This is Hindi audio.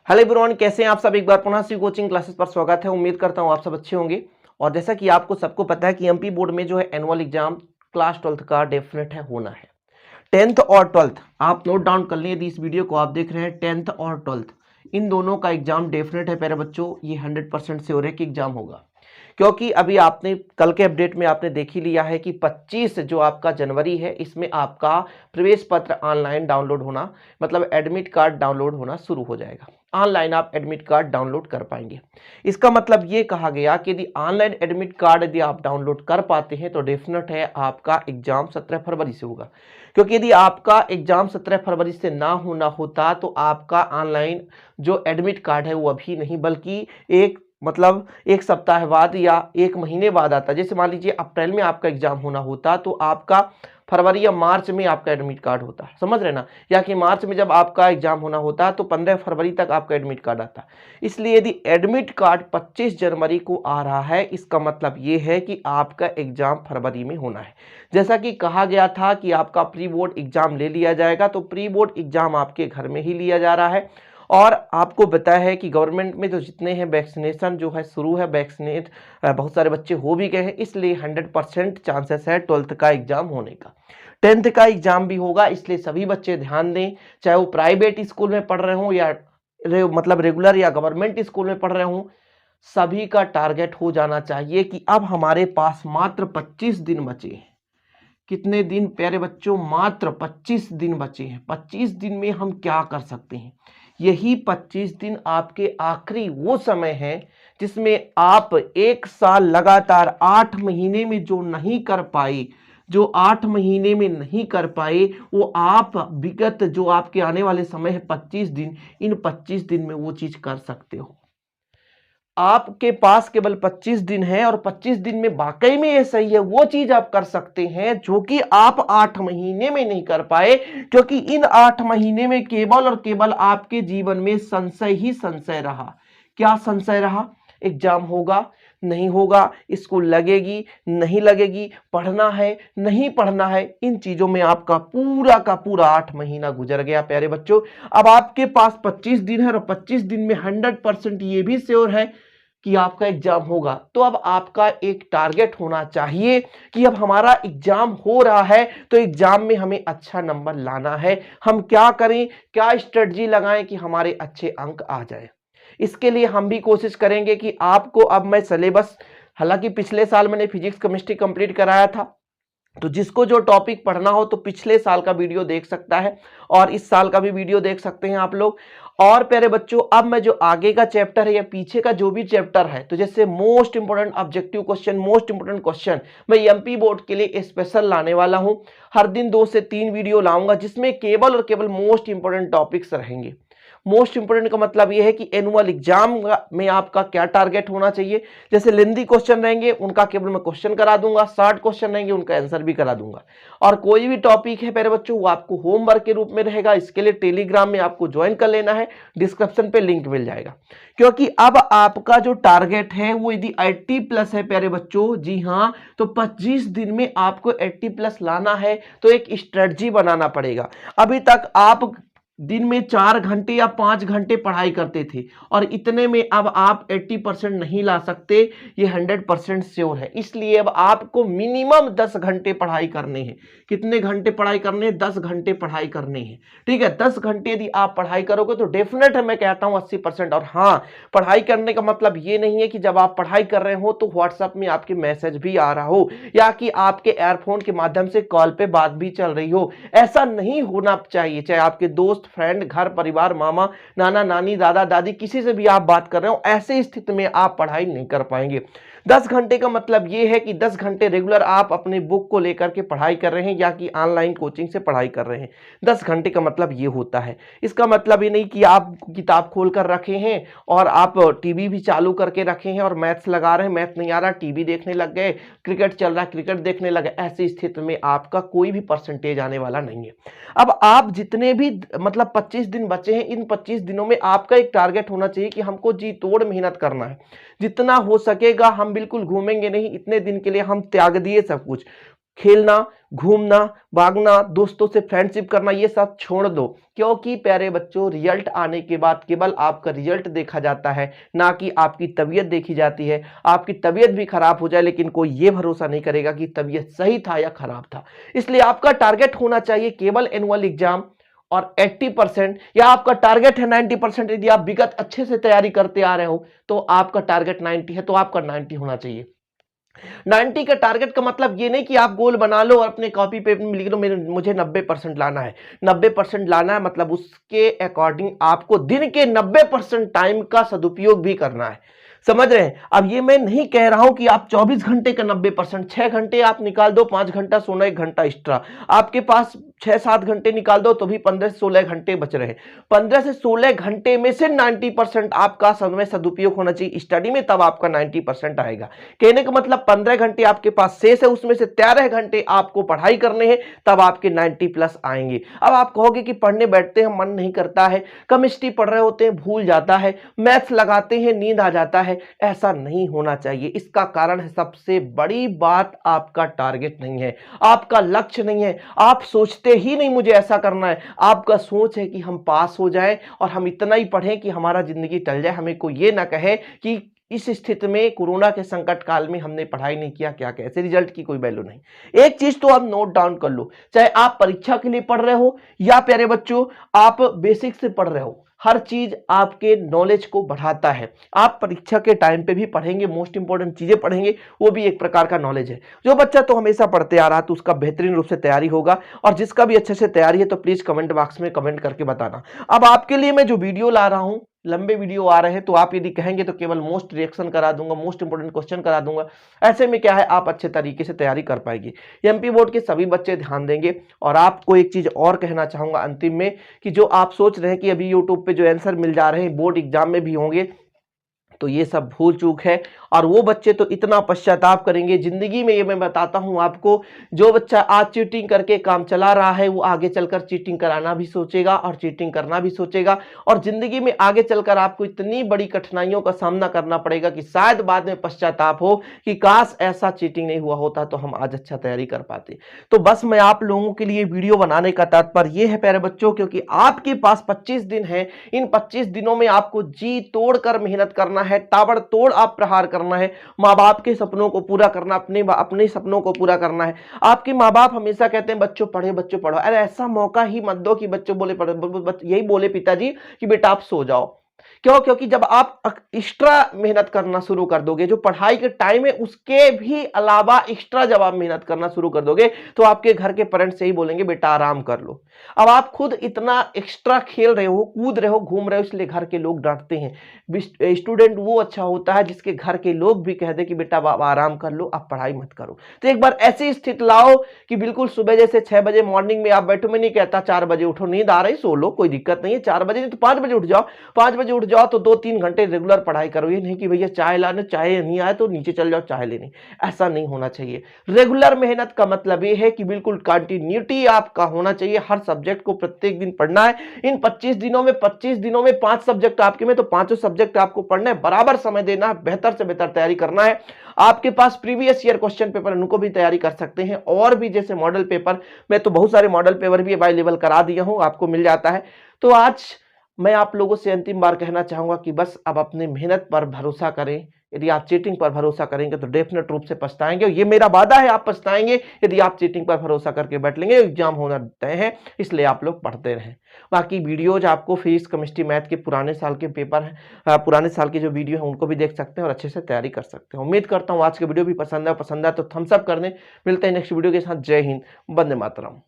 हेलो एवरीवन, कैसे हैं आप सब। एक बार पुनः सी कोचिंग क्लासेस पर स्वागत है। उम्मीद करता हूं आप सब अच्छे होंगे। और जैसा कि आपको सबको पता है कि एमपी बोर्ड में जो है एनुअल एग्जाम क्लास 12th का डेफिनेट है होना है। 10th और 12th आप नोट डाउन कर लें। यदि इस वीडियो को आप देख रहे हैं 10th और 12th इन दोनों का एग्जाम डेफिनेट है प्यारे बच्चों। ये 100% श्योर है कि एग्जाम होगा, क्योंकि अभी आपने कल के अपडेट में आपने देख ही लिया है कि 25 जो आपका जनवरी है इसमें आपका प्रवेश पत्र ऑनलाइन डाउनलोड होना, मतलब एडमिट कार्ड डाउनलोड होना शुरू हो जाएगा। ऑनलाइन आप एडमिट कार्ड डाउनलोड कर पाएंगे। इसका मतलब ये कहा गया कि यदि ऑनलाइन एडमिट कार्ड यदि आप डाउनलोड कर पाते हैं तो डेफिनेट है आपका एग्जाम 17 फरवरी से होगा। क्योंकि यदि आपका एग्जाम 17 फरवरी से ना होना होता तो आपका ऑनलाइन जो एडमिट कार्ड है वो अभी नहीं बल्कि एक सप्ताह बाद या एक महीने बाद आता। जैसे मान लीजिए अप्रैल में आपका एग्जाम होना होता तो आपका फरवरी या मार्च में आपका एडमिट कार्ड होता, समझ रहे ना। या कि मार्च में जब आपका एग्जाम होना होता तो 15 फरवरी तक आपका एडमिट कार्ड आता। इसलिए यदि एडमिट कार्ड 25 जनवरी को आ रहा है इसका मतलब ये है कि आपका एग्जाम फरवरी में होना है। जैसा कि कहा गया था कि आपका प्री बोर्ड एग्जाम ले लिया जाएगा, तो प्री बोर्ड एग्जाम आपके घर में ही लिया जा रहा है। और आपको बताया है कि गवर्नमेंट में जो जितने हैं वैक्सीनेशन जो है शुरू है, वैक्सीनेट बहुत सारे बच्चे हो भी गए हैं, इसलिए 100% चांसेस है 12th का एग्जाम होने का। 10th का एग्जाम भी होगा, इसलिए सभी बच्चे ध्यान दें, चाहे वो प्राइवेट स्कूल में पढ़ रहे हों या मतलब रेगुलर या गवर्नमेंट स्कूल में पढ़ रहे हों, सभी का टारगेट हो जाना चाहिए कि अब हमारे पास मात्र 25 दिन बचे हैं। कितने दिन प्यारे बच्चों? मात्र 25 दिन बचे हैं। 25 दिन में हम क्या कर सकते हैं? यही 25 दिन आपके आखिरी वो समय है जिसमें आप एक साल लगातार 8 महीने में जो नहीं कर पाए, जो 8 महीने में नहीं कर पाए वो आप विगत जो आपके आने वाले समय है 25 दिन, इन 25 दिन में वो चीज कर सकते हो। आपके पास केवल 25 दिन है और 25 दिन में वाकई में ये सही है, वो चीज आप कर सकते हैं जो कि आप 8 महीने में नहीं कर पाए। क्योंकि इन 8 महीने में केवल और केवल आपके जीवन में संशय ही संशय रहा। क्या संशय रहा? एग्जाम होगा नहीं होगा, स्कूल लगेगी नहीं लगेगी, पढ़ना है नहीं पढ़ना है, इन चीजों में आपका पूरा का पूरा 8 महीना गुजर गया प्यारे बच्चों। अब आपके पास 25 दिन है और 25 दिन में 100% ये भी श्योर है कि आपका एग्जाम होगा। तो अब आपका एक टारगेट होना चाहिए कि अब हमारा एग्जाम हो रहा है तो एग्जाम में हमें अच्छा नंबर लाना है। हम क्या करें, क्या स्ट्रेटजी लगाएं कि हमारे अच्छे अंक आ जाए। इसके लिए हम भी कोशिश करेंगे कि आपको अब मैं सिलेबस, हालांकि पिछले साल मैंने फिजिक्स केमिस्ट्री कंप्लीट कराया था, तो जिसको जो टॉपिक पढ़ना हो तो पिछले साल का वीडियो देख सकता है और इस साल का भी वीडियो देख सकते हैं आप लोग। और प्यारे बच्चों, अब मैं जो आगे का चैप्टर है या पीछे का जो भी चैप्टर है, तो जैसे most important objective question, most important question मैं एमपी बोर्ड के लिए स्पेशल लाने वाला हूं। हर दिन 2 से 3 वीडियो लाऊंगा जिसमें केवल और केवल मोस्ट इंपोर्टेंट टॉपिक्स रहेंगे। मोस्ट इंपोर्टेंट का मतलब यह है कि एनुअल एग्जाम में आपका क्या टारगेट होना चाहिए। जैसे लेंदी क्वेश्चन रहेंगे उनका केवल मैं क्वेश्चन करा दूंगा, शॉर्ट क्वेश्चन रहेंगे उनका आंसर भी करा दूंगा। और कोई भी टॉपिक है मेरे बच्चों वो आपको होमवर्क के रूप में रहेगा। इसके लिए टेलीग्राम में आपको ज्वाइन कर लेना है, डिस्क्रिप्शन पे लिंक मिल जाएगा। क्योंकि अब आपका जो टारगेट है वो यदि 80+ है प्यारे बच्चों, जी हाँ, तो 25 दिन में आपको 80+ लाना है तो एक स्ट्रेटजी बनाना पड़ेगा। अभी तक आप दिन में 4 घंटे या 5 घंटे पढ़ाई करते थे और इतने में अब आप 80% नहीं ला सकते, ये 100% श्योर है। इसलिए अब आपको मिनिमम 10 घंटे पढ़ाई करने हैं। कितने घंटे पढ़ाई करने हैं? 10 घंटे पढ़ाई करने हैं। ठीक है, 10 घंटे यदि आप पढ़ाई करोगे तो डेफिनेट है मैं कहता हूं 80%। और हाँ, पढ़ाई करने का मतलब ये नहीं है कि जब आप पढ़ाई कर रहे हो तो व्हाट्सएप में आपके मैसेज भी आ रहा हो या कि आपके एयरफोन के माध्यम से कॉल पे बात भी चल रही हो। ऐसा नहीं होना चाहिए। चाहे आपके दोस्त, फ्रेंड, घर परिवार, मामा, नाना, नानी, दादा, दादी, किसी से भी आप बात कर रहे हो, ऐसे स्थिति में आप पढ़ाई नहीं कर पाएंगे। 10 घंटे का मतलब यह है कि 10 घंटे रेगुलर आप अपने बुक को लेकर के पढ़ाई कर रहे हैं या कि ऑनलाइन कोचिंग से पढ़ाई कर रहे हैं। 10 घंटे का मतलब यह होता है। इसका मतलब ये नहीं कि आप किताब खोल कर रखे हैं और आप टीवी भी चालू करके रखे हैं और मैथ्स लगा रहे हैं, मैथ नहीं आ रहा, टीवी देखने लग गए, क्रिकेट चल रहा है, क्रिकेट देखने लगे। ऐसी स्थिति में आपका कोई भी परसेंटेज आने वाला नहीं है। अब आप जितने भी मतलब 25 दिन बचे हैं, इन 25 दिनों में आपका एक टारगेट होना चाहिए कि हमको जी तोड़ मेहनत करना है। जितना हो सकेगा हम बिल्कुल घूमेंगे नहीं, इतने दिन के लिए हम त्याग दिए सब कुछ। खेलना, घूमना, भागना, दोस्तों से फ्रेंडशिप करना, ये सब छोड़ दो। क्योंकि प्यारे बच्चों, रिजल्ट आने के बाद केवल आपका रिजल्ट देखा जाता है, ना कि आपकी तबीयत देखी जाती है। आपकी तबीयत भी खराब हो जाए लेकिन कोई ये भरोसा नहीं करेगा कि तबीयत सही था या खराब था। इसलिए आपका टारगेट होना चाहिए केवल एनुअल एग्जाम और 80%, या आपका टारगेट है 90%। यदि आप विगत अच्छे से तैयारी करते आ रहे हो तो आपका टारगेट 90 है तो आपका 90 होना चाहिए। 90 का टारगेट का मतलब ये नहीं कि आप गोल बना लो और अपने कॉपी पे में लिख दो मुझे 90% लाना है। 90% लाना है मतलब उसके अकॉर्डिंग आपको दिन के 90% टाइम का सदुपयोग भी करना है। समझ रहे हैं? अब ये मैं नहीं कह रहा हूं कि आप 24 घंटे का 90%, 6 घंटे आप निकाल दो, 5 घंटा सोना, 1 घंटा एक्स्ट्रा, आपके पास 6-7 घंटे निकाल दो तो भी 15 से 16 घंटे बच रहे हैं। 15 से 16 घंटे में से 90% आपका समय सदुपयोग होना चाहिए स्टडी में, तब आपका 90% आएगा। कहने का मतलब 15 घंटे आपके पास शेष है, उसमें से 13 घंटे आपको पढ़ाई करने हैं, तब आपके 90 प्लस आएंगे। अब आप कहोगे कि पढ़ने बैठते हैं मन नहीं करता है, केमिस्ट्री पढ़ रहे होते हैं भूल जाता है, मैथ्स लगाते हैं नींद आ जाता है। ऐसा नहीं होना चाहिए। इसका कारण है, सबसे बड़ी बात, आपका टारगेट नहीं है, आपका लक्ष्य नहीं है। आप सोचते ही नहीं मुझे ऐसा करना है, आपका सोच है कि हम पास हो जाएं और हम इतना ही पढ़ें कि हमारा जिंदगी टल जाए, हमें कोई ये ना कहे कि इस स्थिति में, कोरोना के संकट काल में हमने पढ़ाई नहीं किया, क्या कैसे, रिजल्ट की कोई वैल्यू नहीं। एक चीज तो आप नोट डाउन कर लो, चाहे आप परीक्षा के लिए पढ़ रहे हो या प्यारे बच्चों आप बेसिक से पढ़ रहे हो, हर चीज आपके नॉलेज को बढ़ाता है। आप परीक्षा के टाइम पे भी पढ़ेंगे, मोस्ट इंपॉर्टेंट चीजें पढ़ेंगे, वो भी एक प्रकार का नॉलेज है। जो बच्चा तो हमेशा पढ़ते आ रहा तो उसका बेहतरीन रूप से तैयारी होगा, और जिसका भी अच्छे से तैयारी है तो प्लीज कमेंट बॉक्स में कमेंट करके बताना। अब आपके लिए मैं जो वीडियो ला रहा हूं, लंबे वीडियो आ रहे हैं, तो आप यदि कहेंगे तो केवल मोस्ट रिएक्शन करा दूंगा, मोस्ट इंपोर्टेंट क्वेश्चन करा दूंगा। ऐसे में क्या है, आप अच्छे तरीके से तैयारी कर पाएंगे। एमपी बोर्ड के सभी बच्चे ध्यान देंगे। और आपको एक चीज और कहना चाहूंगा अंतिम में, कि जो आप सोच रहे हैं कि अभी यूट्यूब पे जो आंसर मिल जा रहे हैं बोर्ड एग्जाम में भी होंगे, तो ये सब भूल चूक है। और वो बच्चे तो इतना पश्चाताप करेंगे जिंदगी में, ये मैं बताता हूं आपको, जो बच्चा आज चीटिंग करके काम चला रहा है वो आगे चलकर चीटिंग कराना भी सोचेगा और चीटिंग करना भी सोचेगा, और जिंदगी में आगे चलकर आपको इतनी बड़ी कठिनाइयों का सामना करना पड़ेगा कि शायद बाद में पश्चाताप हो कि काश ऐसा चीटिंग नहीं हुआ होता तो हम आज अच्छा तैयारी कर पाते। तो बस मैं आप लोगों के लिए वीडियो बनाने का तात्पर्य ये है प्यारे बच्चों, क्योंकि आपके पास 25 दिन है, इन 25 दिनों में आपको जी तोड़कर मेहनत करना है, ताबड़तोड़ आप प्रहार करना है, माँ बाप के सपनों को पूरा करना, अपने सपनों को पूरा करना है। आपके माँ बाप हमेशा कहते हैं बच्चों पढ़े, बच्चों पढ़ो। अरे ऐसा मौका ही मत दो कि बच्चों बोले यही बोले पिताजी कि बेटा आप सो जाओ। क्यों? क्योंकि जब आप एक्स्ट्रा मेहनत करना शुरू कर दोगे, जो पढ़ाई के टाइम है उसके भी अलावा एक्स्ट्रा जब आप मेहनत करना शुरू कर दोगे, तो आपके घर के पेरेंट्स से ही बोलेंगे बेटा आराम कर लो। अब आप खुद इतना एक्स्ट्रा खेल रहे हो, कूद रहे हो, घूम रहे हो, इसलिए घर के लोग डांटते हैं। स्टूडेंट वो अच्छा होता है जिसके घर के लोग भी कह दे कि बेटा आप आराम कर लो, आप पढ़ाई मत करो। तो एक बार ऐसी स्थिति लाओ कि बिल्कुल सुबह जैसे 6 बजे मॉर्निंग में आप बैठो, मैं नहीं कहता 4 बजे उठो, नींद आ रही सो लो, कोई दिक्कत नहीं है, 4 बजे नहीं तो 5 बजे उठ जाओ। 5 बजे उठ जाओ तो 2-3 घंटे रेगुलर पढ़ाई करो। ये नहीं कि भैया चाय लाने, चाय नहीं आए तो नीचे चल जाओ चाय लेने, ऐसा नहीं होना चाहिए। रेगुलर मेहनत का मतलब ये है कि बिल्कुल कंटिन्यूटी आपका होना चाहिए, हर सब्जेक्ट को प्रत्येक दिन पढ़ना है। इन 25 दिनों में 5 सब्जेक्ट आपके में, तो पांचों सब्जेक्ट आपको पढ़ना है, बराबर समय देना है, बेहतर से बेहतर तैयारी करना है। आपके पास प्रीवियस ईयर क्वेश्चन पेपर उनको भी तैयारी कर सकते हैं, और भी जैसे मॉडल पेपर, मैं तो बहुत सारे मॉडल पेपर भी अवेलेबल करा दिया हूं, आपको मिल जाता है। तो आज मैं आप लोगों से अंतिम बार कहना चाहूंगा कि बस अब अपनी मेहनत पर भरोसा करें। यदि आप चीटिंग पर भरोसा करेंगे तो डेफिनेट रूप से पछताएंगे, और ये मेरा वादा है, आप पछताएंगे यदि आप चीटिंग पर भरोसा करके बैठ लेंगे। एग्जाम होना तय है, इसलिए आप लोग पढ़ते रहें। बाकी वीडियोज आपको फिजिक्स, केमिस्ट्री, मैथ के पुराने साल के पेपर हैं, पुराने साल की जो वीडियो है उनको भी देख सकते हैं और अच्छे से तैयारी कर सकते हैं। उम्मीद करता हूँ आज की वीडियो भी पसंद है तो थम्स अप कर दें। मिलते हैं नेक्स्ट वीडियो के साथ। जय हिंद, वंदे मातरम।